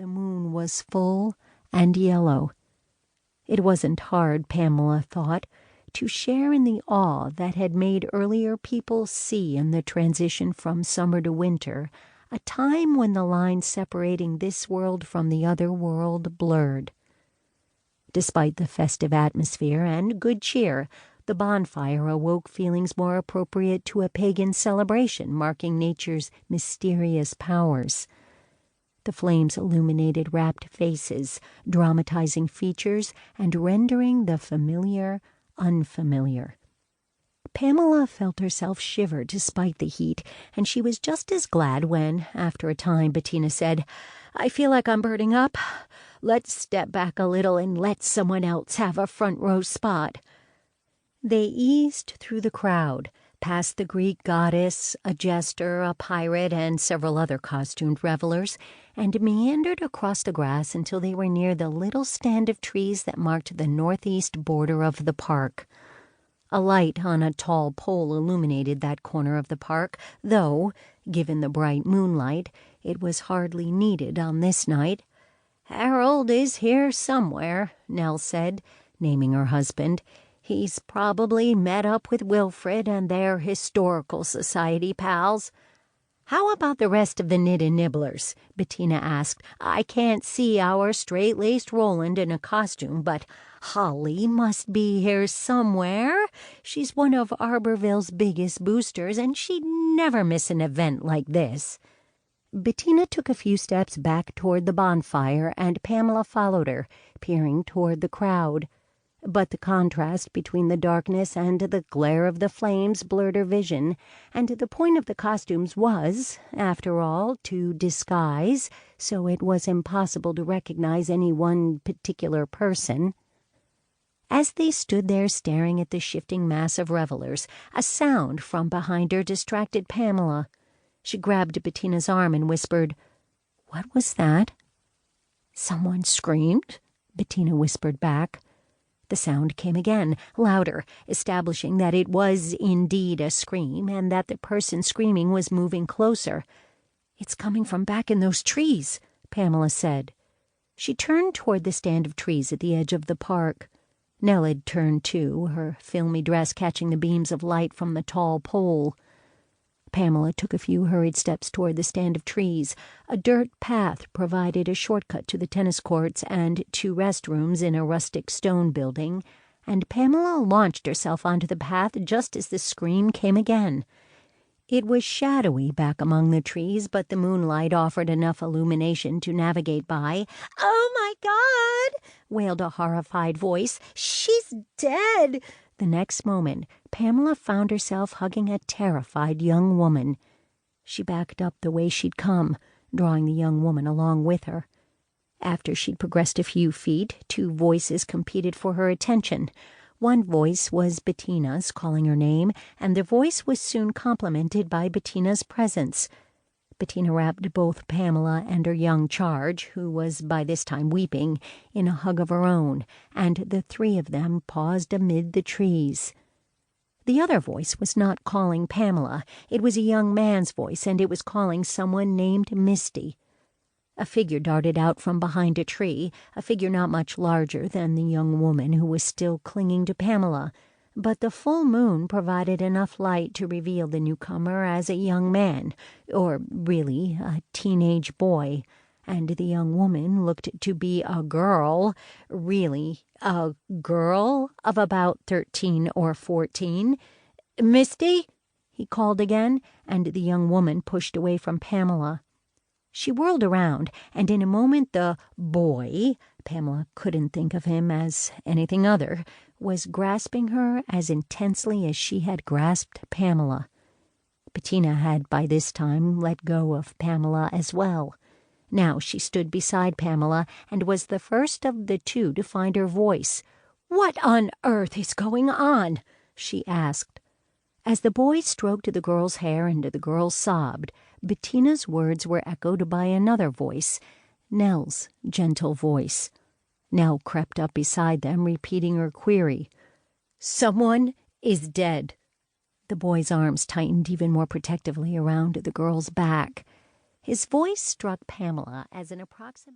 The moon was full and yellow. It wasn't hard, Pamela thought, to share in the awe that had made earlier people see in the transition from summer to winter a time when the line separating this world from the other world blurred. Despite the festive atmosphere and good cheer, the bonfire awoke feelings more appropriate to a pagan celebration marking nature's mysterious powers. The flames illuminated rapt faces, dramatizing features, and rendering the familiar unfamiliar. Pamela felt herself shiver despite the heat, and she was just as glad when, after a time, Bettina said, "I feel like I'm burning up. Let's step back a little and let someone else have a front row spot." They eased through the crowd, past the Greek goddess, a jester, a pirate, and several other costumed revelers, and meandered across the grass until they were near the little stand of trees that marked the northeast border of the park. A light on a tall pole illuminated that corner of the park, though, given the bright moonlight, it was hardly needed on this night. "Harold is here somewhere," Nell said, naming her husband. "He's probably met up with Wilfred and their historical society pals." "How about the rest of the Knit and Nibblers?" Bettina asked. "I can't see our straight-laced Roland in a costume, but Holly must be here somewhere. She's one of Arborville's biggest boosters, and she'd never miss an event like this." Bettina took a few steps back toward the bonfire, and Pamela followed her, peering toward the crowd. But the contrast between the darkness and the glare of the flames blurred her vision, and the point of the costumes was, after all, to disguise, so it was impossible to recognize any one particular person. As they stood there staring at the shifting mass of revelers, a sound from behind her distracted Pamela. She grabbed Bettina's arm and whispered, "What was that?" "Someone screamed," Bettina whispered back. The sound came again, louder, establishing that it was indeed a scream and that the person screaming was moving closer. "It's coming from back in those trees," Pamela said. She turned toward the stand of trees at the edge of the park. Nell had turned too, her filmy dress catching the beams of light from the tall pole. Pamela took a few hurried steps toward the stand of trees. A dirt path provided a shortcut to the tennis courts and 2 restrooms in a rustic stone building, and Pamela launched herself onto the path just as the scream came again. It was shadowy back among the trees, but the moonlight offered enough illumination to navigate by. "Oh, my God!" wailed a horrified voice. "She's dead!" The next moment, Pamela found herself hugging a terrified young woman. She backed up the way she'd come, drawing the young woman along with her. After she'd progressed a few feet, 2 voices competed for her attention. One voice was Bettina's, calling her name, and the voice was soon complemented by Bettina's presence. Bettina wrapped both Pamela and her young charge, who was by this time weeping, in a hug of her own, and the 3 of them paused amid the trees. The other voice was not calling Pamela. It was a young man's voice, and it was calling someone named Misty. A figure darted out from behind a tree, a figure not much larger than the young woman who was still clinging to Pamela, but the full moon provided enough light to reveal the newcomer as a young man, or really a teenage boy, and the young woman looked to be a girl, really a girl of about 13 or 14. "Misty?" he called again, and the young woman pushed away from Pamela. She whirled around, and in a moment the boy, Pamela couldn't think of him as anything other, was grasping her as intensely as she had grasped Pamela. Bettina had by this time let go of Pamela as well. Now she stood beside Pamela and was the first of the 2 to find her voice. "What on earth is going on?" she asked. As the boy stroked the girl's hair and the girl sobbed, Bettina's words were echoed by another voice, Nell's gentle voice. Nell crept up beside them, repeating her query. "Someone is dead." The boy's arms tightened even more protectively around the girl's back. His voice struck Pamela as an approximate